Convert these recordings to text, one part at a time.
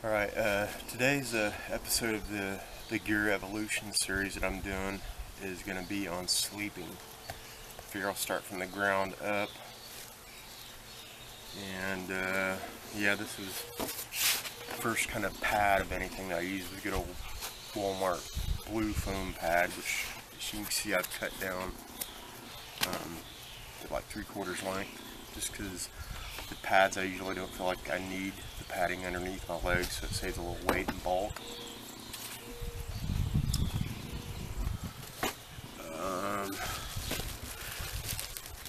Alright, today's episode of the Gear Evolution series that I'm doing is going to be on sleeping. I figure I'll start from the ground up. And yeah, this is the first kind of pad of anything that I use with a good old Walmart blue foam pad, which as you can see I've cut down to like 3/4 length, just because the pads I usually don't feel like I need the padding underneath my legs, so it saves a little weight and bulk.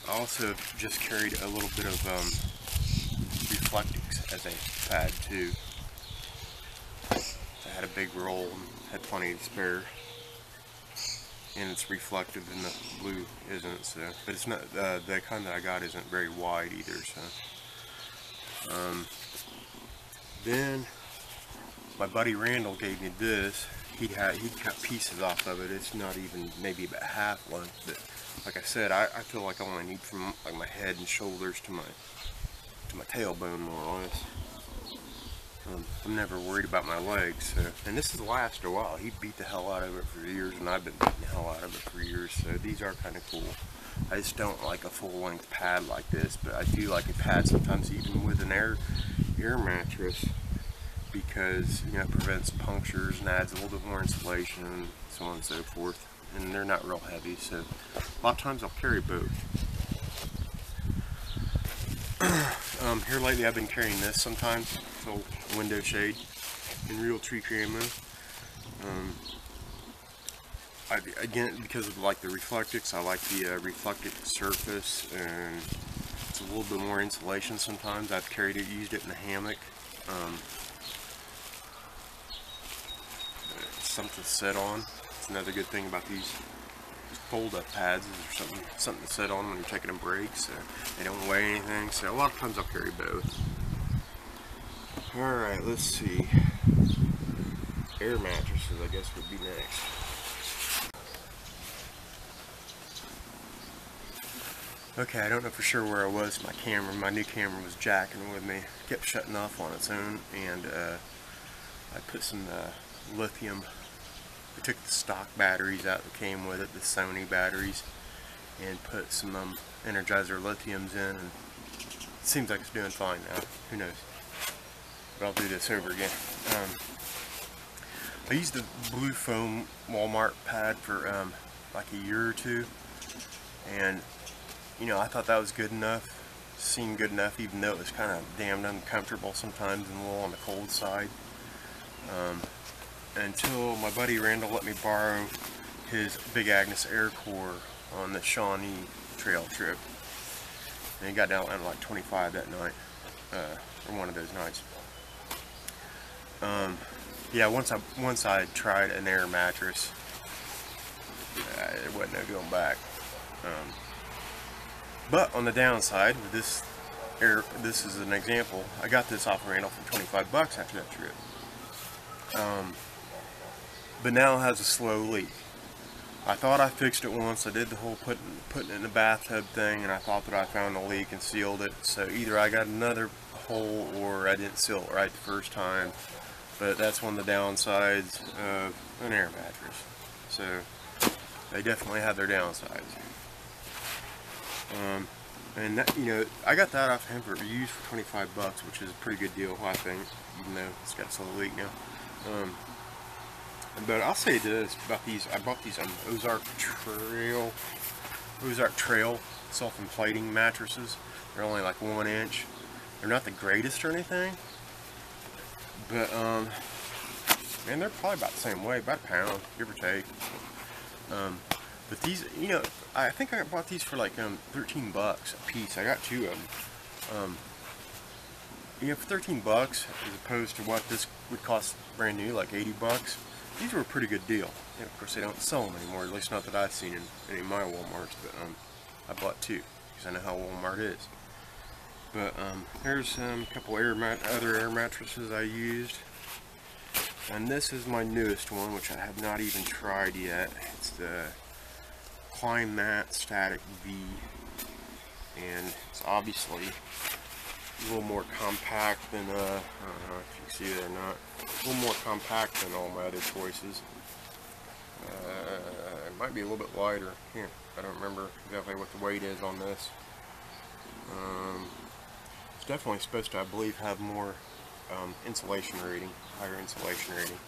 I also just carried a little bit of Reflectix as a pad too. I had a big roll and had plenty to spare, and it's reflective and the blue isn't. So, but it's not the kind that I got isn't very wide either. So. Then my buddy Randall gave me this. He cut pieces off of it. It's not even maybe about half length, but like I said, I feel like I only need from like my head and shoulders to my tailbone more or less. I'm never worried about my legs. So, and this has lasted a while. He beat the hell out of it for years, and I've been beating the hell out of it for years. So these are kind of cool. I just don't like a full-length pad like this, but I do like a pad sometimes, even with an air mattress, because it prevents punctures and adds a little bit more insulation and so on and so forth. And they're not real heavy, so a lot of times I'll carry both. Here lately I've been carrying this sometimes, little window shade in Realtree camo. Again, because of like the Reflectix, I like the Reflectix surface, and it's a little bit more insulation sometimes. I've carried it, used it in the hammock. It's something to sit on. It's another good thing about these fold-up pads is there's something to sit on when you're taking a break, so they don't weigh anything. So a lot of times I'll carry both. Alright, let's see. Air mattresses, I guess, would be next. Okay, I don't know for sure where I was. My new camera was jacking with me. It kept shutting off on its own, and I put some lithium. I took the stock batteries out that came with it, the Sony batteries, and put some Energizer lithiums in, and it seems like it's doing fine now. Who knows? But I'll do this over again. I used the blue foam Walmart pad for like a year or two, and I thought that was good enough. Seemed good enough, even though it was kind of damn uncomfortable sometimes and a little on the cold side. Until my buddy Randall let me borrow his Big Agnes Air Core on the Shawnee trail trip. And he got down at like 25 that night, or one of those nights. Yeah, once I tried an air mattress, there wasn't no going back. But on the downside, with this is an example. I got this off Randall for 25 bucks after that trip. But now it has a slow leak. I thought I fixed it once. I did the whole putting it in the bathtub thing, and I thought that I found a leak and sealed it. So either I got another hole or I didn't seal it right the first time. But that's one of the downsides of an air mattress. So they definitely have their downsides. And that, I got that off him for used for 25 bucks, which is a pretty good deal, I think, even though it's got a slow leak now. But I'll say this about these. I bought these Ozark Trail self-inflating mattresses. They're only like 1 inch. They're not the greatest or anything, but man, they're probably about the same weight, about a pound, give or take. But these, I think I bought these for like 13 bucks a piece. I got 2 of them. For 13 bucks, as opposed to what this would cost brand new, like 80 bucks. These were a pretty good deal. Of course, they don't sell them anymore, at least not that I've seen in any of my Walmarts, but I bought 2, because I know how Walmart is. But here's a couple other air mattresses I used. And this is my newest one, which I have not even tried yet. It's the Climat Static V. And it's obviously a little more compact than, I don't know if you can see it or not, a little more compact than all my other choices. It might be a little bit lighter. I don't remember exactly what the weight is on this. It's definitely supposed to, I believe, have more insulation rating, higher insulation rating.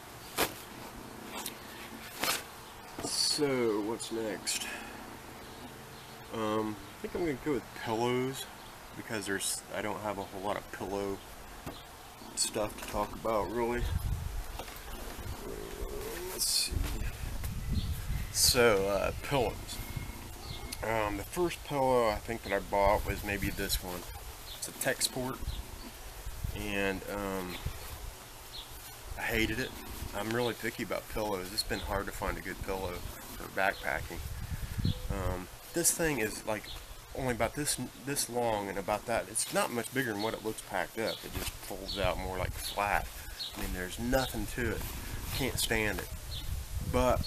So, what's next? I think I'm going to go with pillows, because I don't have a whole lot of pillow stuff to talk about, really. Let's see. So, pillows. The first pillow I think that I bought was maybe this one. It's a Texport, and I hated it. I'm really picky about pillows. It's been hard to find a good pillow for backpacking. This thing is like only about this long, and about that. It's not much bigger than what it looks packed up. It just folds out more like flat. I mean, there's nothing to it. Can't stand it. But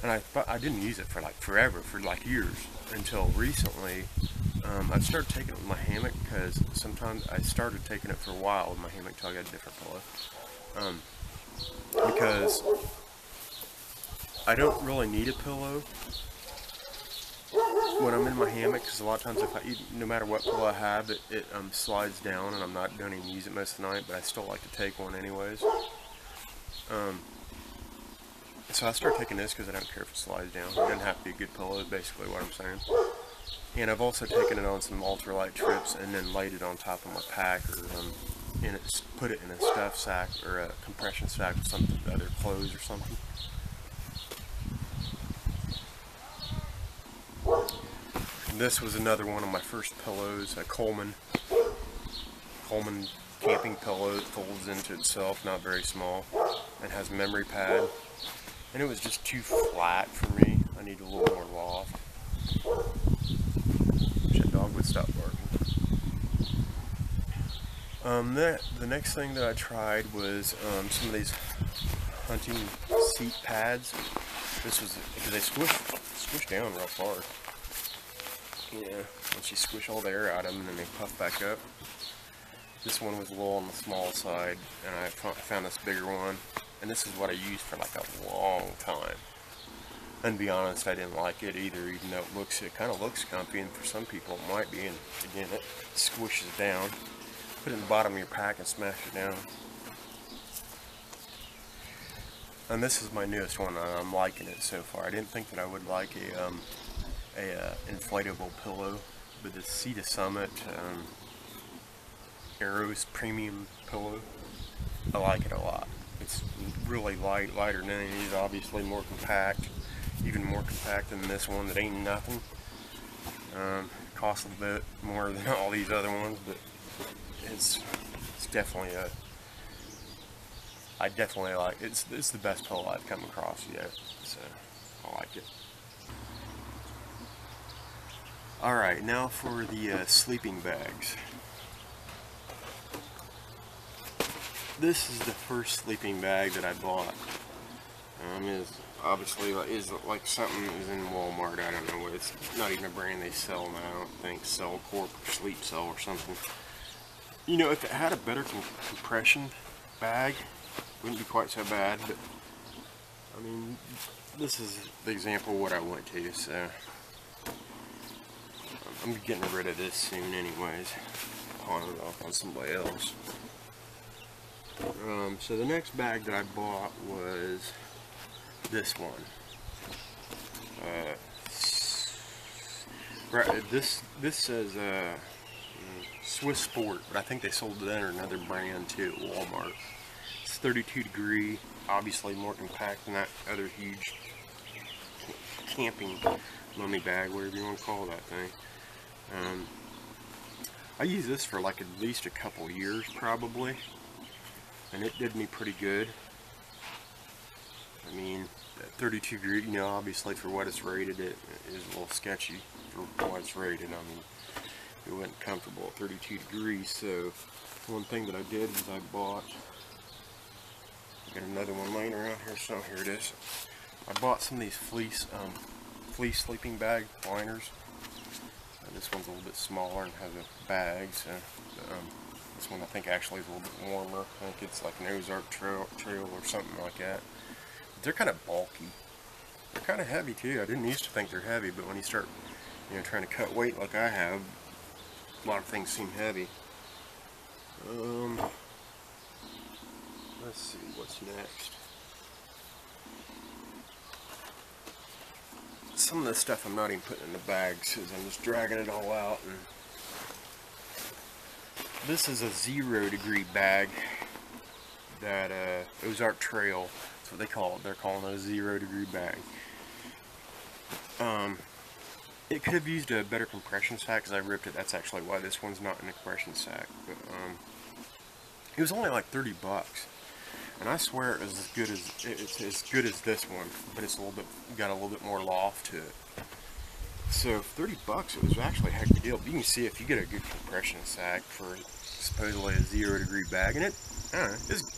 and I didn't use it for like forever, for like years, until recently. I started taking it with my hammock, because sometimes I started taking it for a while with my hammock until I got a different pillow. Because I don't really need a pillow when I'm in my hammock, because a lot of times no matter what pillow I have, it slides down, and don't even use it most of the night, but I still like to take one anyways. So I started taking this because I don't care if it slides down. It doesn't have to be a good pillow, is basically what I'm saying. And I've also taken it on some ultralight trips and then laid it on top of my pack, or put it in a stuff sack or a compression sack with some other clothes or something. And this was another one of my first pillows, a Coleman camping pillow that folds into itself, not very small, and has a memory pad. And it was just too flat for me. I need a little more loft. Wish that dog would stop barking. The next thing that I tried was some of these hunting seat pads. This was because they squish down real far. Yeah, once you squish all the air out of them, and then they puff back up. This one was a little on the small side, and I found this bigger one. And this is what I used for like a long time. And to be honest, I didn't like it either, even though it kind of looks comfy, and for some people it might be. And again, it squishes down. Put it in the bottom of your pack and smash it down. And this is my newest one, and I'm liking it so far. I didn't think that I would like a inflatable pillow, but the Sea to Summit Aeros Premium Pillow, I like it a lot. It's really lighter than any of these, obviously more compact, even more compact than this one that ain't nothing. Costs a bit more than all these other ones, but it's definitely I definitely like it. It's the best pillow I've come across yet, so I like it. Alright, now for the sleeping bags. This is the first sleeping bag that I bought. Is obviously like something is in Walmart. I don't know what it's not even a brand they sell now. I don't think Cellcorp or Sleep Cell or something. You know, if it had a better compression bag, it wouldn't be quite so bad. But I mean, this is the example of what I went to. So I'm getting rid of this soon, anyways. Pawn it off on somebody else. So the next bag that I bought was this one. This says Swiss Sport, but I think they sold it under another brand too at Walmart. It's 32 degree, obviously more compact than that other huge camping mummy bag, whatever you want to call that thing. I used this for like at least a couple years probably, and it did me pretty good. I mean, at 32 degree, you know, obviously for what it's rated, it is a little sketchy for what it's rated. I mean, it wasn't comfortable at 32 degrees. So one thing that I did was I got another one laying around here, so here it is. I bought some of these fleece sleeping bag liners. This one's a little bit smaller and has a bag, so this one I think actually is a little bit warmer. I think it's like an Ozark Trail or something like that. But they're kind of bulky. They're kind of heavy too. I didn't used to think they're heavy, but when you start, trying to cut weight like I have, a lot of things seem heavy. Let's see what's next. Some of this stuff I'm not even putting in the bags because I'm just dragging it all out. And this is a 0 degree bag that Ozark Trail, that's what they call it. They're calling it a 0 degree bag. It could have used a better compression sack because I ripped it. That's actually why this one's not in a compression sack. But it was only like 30 bucks. And I swear it's as good as this one, but it's got a little bit more loft to it. So for 30 bucks, it was actually a heck of a deal. But you can see if you get a good compression sack for supposedly a 0 degree bag, and it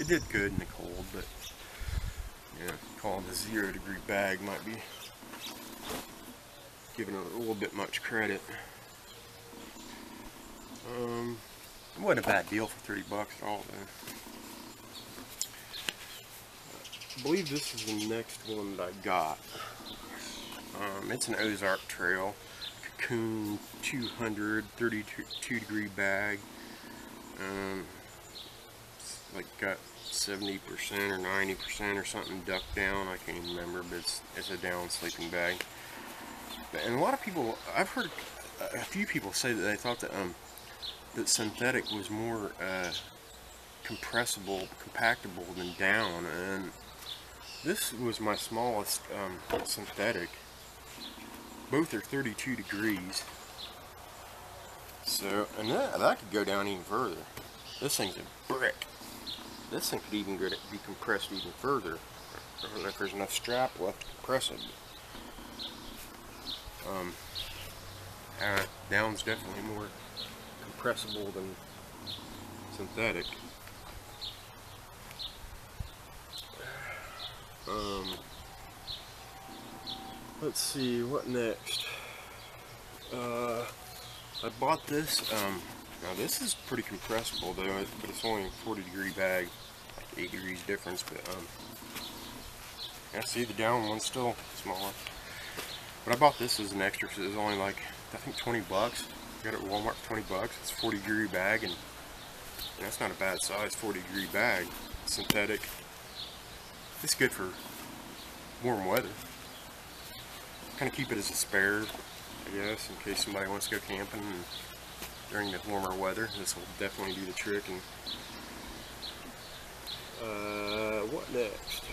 did good in the cold, but calling it a 0 degree bag might be giving it a little bit much credit. It wasn't a bad deal for 30 bucks at all, though. I believe this is the next one that I got. It's an Ozark Trail Cocoon 200 32 degree bag. It's like got 70% or 90% or something ducked down. I can't even remember, but it's a down sleeping bag. And a lot of people, I've heard a few people say that they thought that that synthetic was more compressible, compactable than down, and this was my smallest synthetic. Both are 32 degrees. So, and that could go down even further. This thing's a brick. This thing could even be compressed even further. I don't know if there's enough strap left to compress it. Down's definitely more compressible than synthetic. Let's see, what next? I bought this, now this is pretty compressible though, but it's only a 40 degree bag, like 8 degrees difference, but see, the down one's still smaller. But I bought this as an extra because it was only like, I think 20 bucks. I got it at Walmart for 20 bucks. It's a 40 degree bag, and that's not a bad size 40 degree bag. Synthetic. It's good for warm weather. Kind of keep it as a spare, I guess, in case somebody wants to go camping during the warmer weather. This will definitely do the trick. And what next?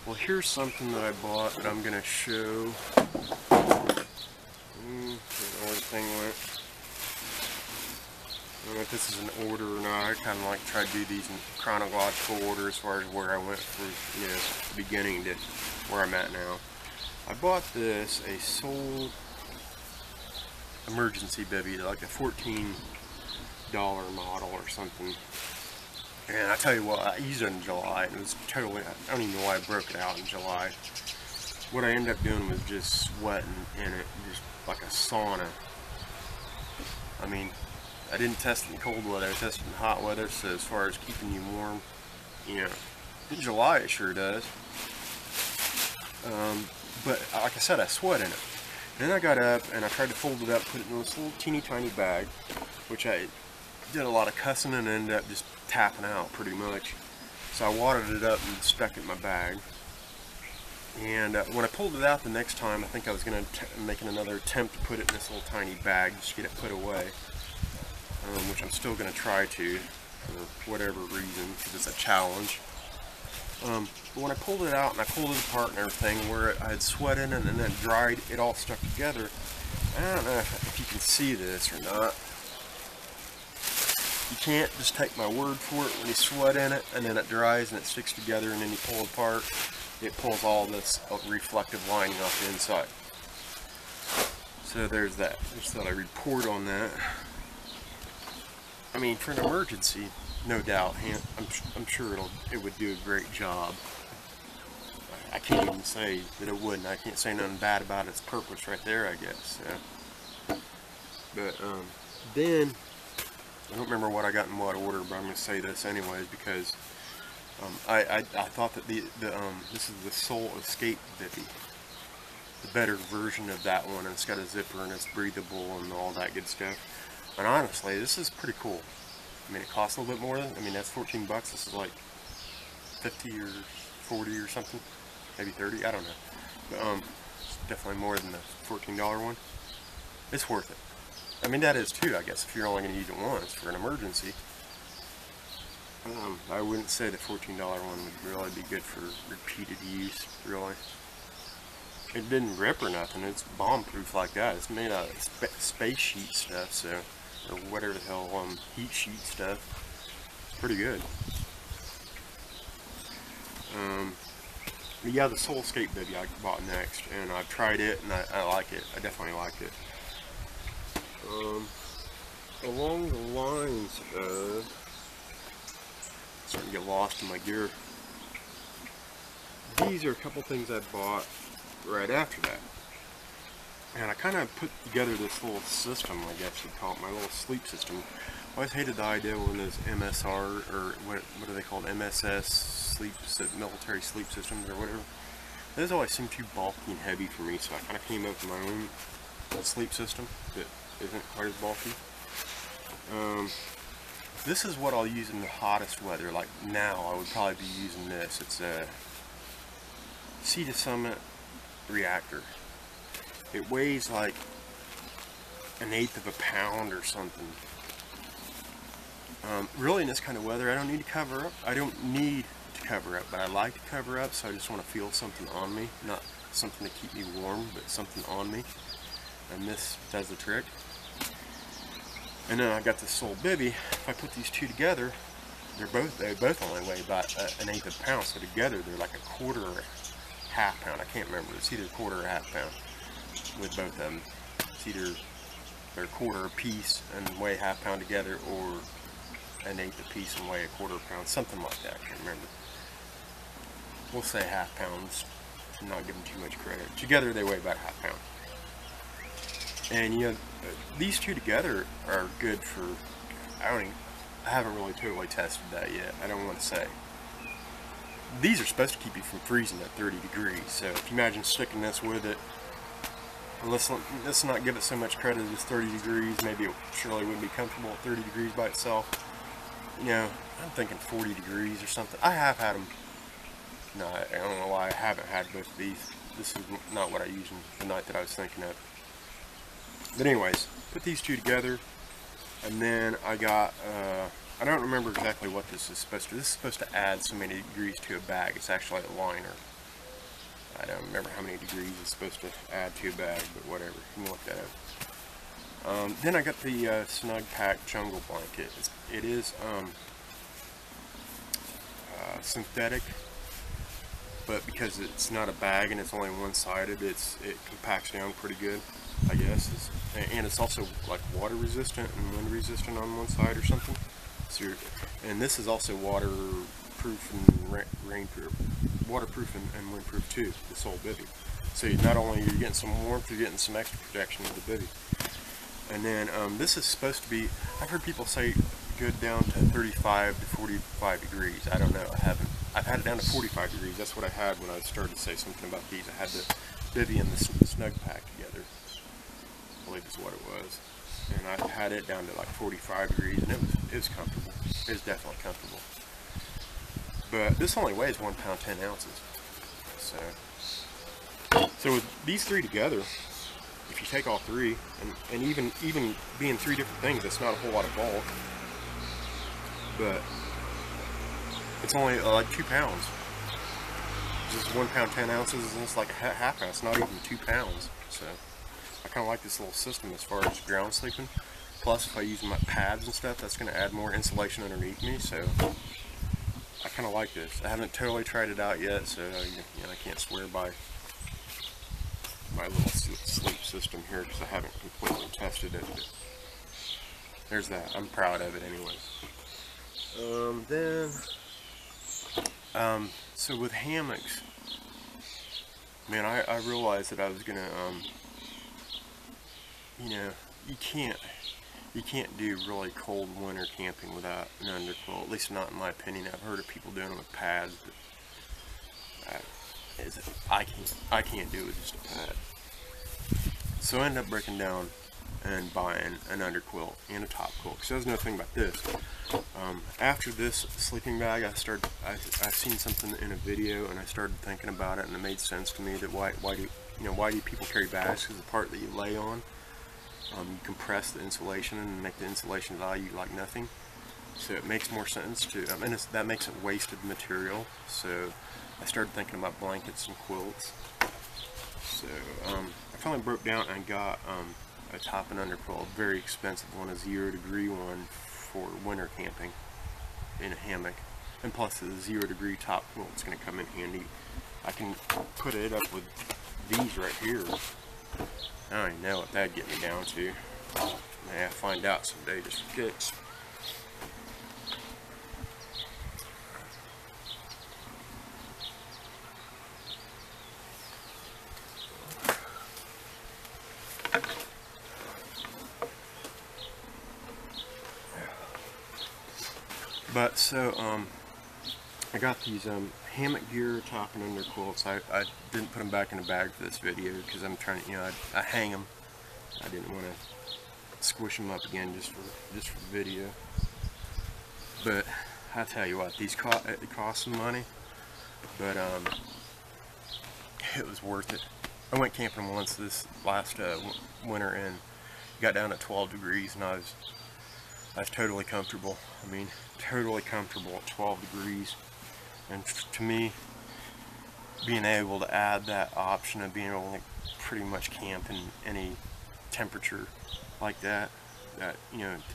Well, here's something that I bought that I'm going to show. I don't know where the thing went. I don't know if this is an order or not. I kind of like to try to do these in chronological order as far as where I went from, the beginning to where I'm at now. I bought this, a Soul emergency bivy, like a $14 model or something. And I tell you what, I used it in July, and it was totally, I don't even know why I broke it out in July. What I ended up doing was just sweating in it, just like a sauna. I mean, I didn't test it in cold weather, I tested it in hot weather, so as far as keeping you warm, in July it sure does. But like I said, I sweat in it. Then I got up and I tried to fold it up, put it in this little teeny tiny bag, which I did a lot of cussing and ended up just tapping out pretty much. So I watered it up and stuck it in my bag. And when I pulled it out the next time, I think I was going to make another attempt to put it in this little tiny bag just to get it put away. Which I'm still going to try to, for whatever reason, because it's a challenge. But when I pulled it out and I pulled it apart and everything, where I had sweat in it and then dried, it all stuck together. I don't know if you can see this or not. You can't just take my word for it. When you sweat in it and then it dries and it sticks together and then you pull it apart, it pulls all this reflective lining off the inside. So there's that. Just thought I'd report on that. I mean, for an emergency, no doubt, I'm sure it would do a great job. I can't even say that it wouldn't. I can't say nothing bad about its purpose right there, I guess. So. But then, I don't remember what I got in what order, but I'm going to say this anyways because I thought that this is the Soul Escape Bivy, the better version of that one. It's got a zipper and it's breathable and all that good stuff. And honestly, this is pretty cool. I mean, it costs a little bit more. I mean, that's 14 bucks. This is like 50 or 40 or something, maybe 30. I don't know. But it's definitely more than the $14 one. It's worth it. I mean, that is too, I guess, if you're only going to use it once for an emergency. I wouldn't say the $14 one would really be good for repeated use, really. It didn't rip or nothing. It's bomb-proof like that. It's made out of space sheet stuff, so, or whatever the hell, heat sheet stuff. Pretty good. But yeah, the Soul Escape Bivy I bought next, and I've tried it, and I like it. I definitely like it. Along the lines of, starting to get lost in my gear, these are a couple things I bought right after that. And I kind of put together this little system, I guess you'd call it, my little sleep system. I always hated the idea when those MSR, or what are they called, MSS military sleep systems or whatever. Those always seem too bulky and heavy for me, so I kind of came up with my own sleep system that isn't quite as bulky. This is what I'll use in the hottest weather. Like now, I would probably be using this. It's a Sea to Summit reactor. It weighs like 1/8 of a pound or something. Really, in this kind of weather, I don't need to cover up. I don't need to cover up, but I like to cover up, so I just want to feel something on me. Not something to keep me warm, but something on me. And this does the trick. And then I got the Soul Bivy. If I put these two together, they both only weigh about 1/8 of a pound. So together, they're like 1/4 or 1/2 pound. I can't remember. It's either 1/4 or 1/2 pound with both of them. It's either they're 1/4 a piece and weigh 1/2 pound together, or 1/8 a piece and weigh 1/4 pound, something like that. I can't remember. We'll say 1/2 pounds. I'm not giving too much credit. Together, they weigh about 1/2 pound. And you know, these two together are good for, I haven't really totally tested that yet. I don't want to say. These are supposed to keep you from freezing at 30 degrees. So if you imagine sticking this with it, let's not give it so much credit as 30 degrees. Maybe it surely wouldn't be comfortable at 30 degrees by itself. You know, I'm thinking 40 degrees or something. I have had them. No, I don't know why I haven't had both of these. This is not what I used the night that I was thinking of. But anyways, put these two together, and then I got, I don't remember exactly what this is supposed to. This is supposed to add so many degrees to a bag. It's actually a liner. I don't remember how many degrees it's supposed to add to a bag, but whatever. You can look that up. Then I got the Snug Pack Jungle Blanket. It is synthetic, but because it's not a bag and it's only one-sided, it compacts down pretty good, I guess. And it's also like water resistant and wind resistant on one side or something. So and this is also waterproof and rainproof, waterproof and windproof too. The Soul Bivy. So not only are you getting some warmth, you're getting some extra protection with the bivy. And then this is supposed to be, I've heard people say good down to 35 to 45 degrees. I don't know. I've had it down to 45 degrees. That's what I had when I started to say something about these. I had the bivy and the Snug Pack together. I believe is what it was. And I had it down to like 45 degrees, and it was comfortable. It was definitely comfortable. But this only weighs 1 pound 10 ounces. So with these three together, if you take all three, and even being three different things, that's not a whole lot of bulk. But it's only like 2 pounds. This is 1 pound 10 ounces, and it's like a half pound. It's not even 2 pounds. So I kind of like this little system as far as ground sleeping. Plus, if I use my pads and stuff, that's going to add more insulation underneath me. So I kind of like this. I haven't totally tried it out yet, so you know, I can't swear by my little sleep system here because I haven't completely tested it. But there's that. I'm proud of it anyways. So with hammocks, man, I realized that I was gonna, you know, you can't do really cold winter camping without an underquilt. At least not in my opinion. I've heard of people doing it with pads, but I can't do it with just a pad. So I ended up breaking down and buying an underquilt and a top quilt. Because that was another thing about this. After this sleeping bag, I've seen something in a video, and I started thinking about it, and it made sense to me that why do people carry bags? Because the part that you lay on, you compress the insulation and make the insulation value like nothing. So it makes more sense to, and that makes it wasted material. So I started thinking about blankets and quilts. So I finally broke down and got a top and under quilt, a very expensive one, a 0 degree one for winter camping in a hammock. And plus the 0 degree top quilt is going to come in handy. I can put it up with these right here. I don't even know what that'd get me down to. May I find out someday just for kicks. But so I got these hammock gear top and under quilts. I didn't put them back in the bag for this video because I'm trying to, I hang them. I didn't want to squish them up again just for the video. But I tell you what, these it cost some money, but it was worth it. I went camping once this last winter and got down at 12 degrees, and I was totally comfortable. I mean, totally comfortable at 12 degrees. And to me, being able to add that option of being able to pretty much camp in any temperature like that, to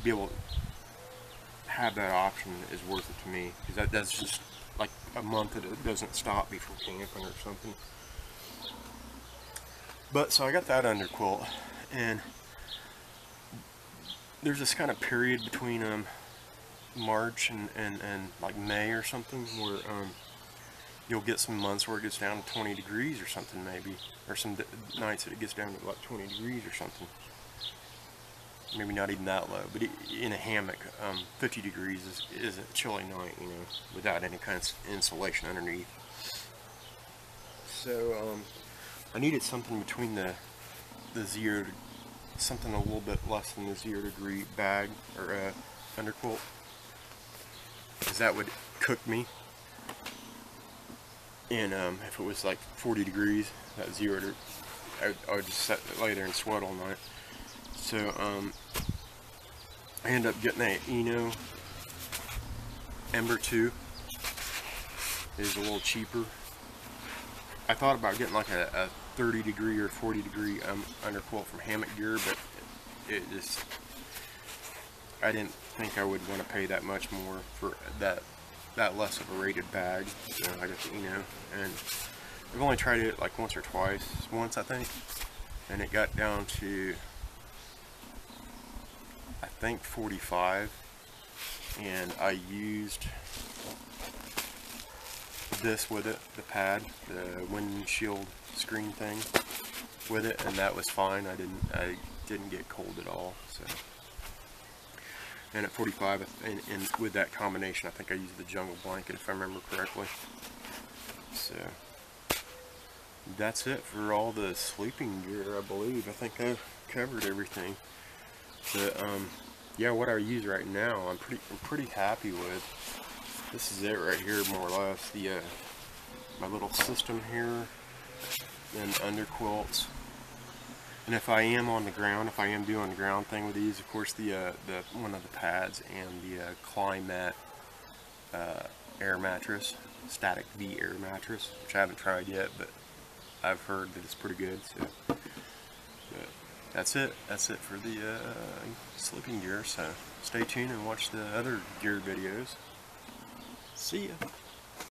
be able to have that option is worth it to me. Because that's just like a month that it doesn't stop me from camping or something. But so I got that under quilt, and there's this kind of period between March and like May or something where you'll get some months where it gets down to 20 degrees or something, maybe, or some nights that it gets down to like 20 degrees or something. Maybe not even that low, but in a hammock, 50 degrees is a chilly night, without any kind of insulation underneath. So I needed something between the something a little bit less than the 0 degree bag or underquilt, because that would cook me. And if it was like 40 degrees, that I would just lay there and sweat all night. So I ended up getting a Eno Ember 2. It is a little cheaper. I thought about getting like a 30 degree or 40 degree underquilt from Hammock Gear, but I didn't think I would want to pay that much more for that less of a rated bag. So I got the Eno, and I've only tried it like once or twice. Once, I think, and it got down to, I think, 45, and I used this with it, the pad, the windshield screen thing with it, and that was fine. I didn't get cold at all. So, and at 45, and with that combination, I think I used the jungle blanket, if I remember correctly. So that's it for all the sleeping gear, I believe. I think I've covered everything. But yeah, what I use right now, I'm pretty happy with. This is it right here, more or less. The my little system here, and underquilts. And if I am on the ground, if I am doing the ground thing with these, of course the one of the pads and the Climat air mattress, Static V air mattress, which I haven't tried yet, but I've heard that it's pretty good. So, but that's it. That's it for the sleeping gear. So stay tuned and watch the other gear videos. See ya.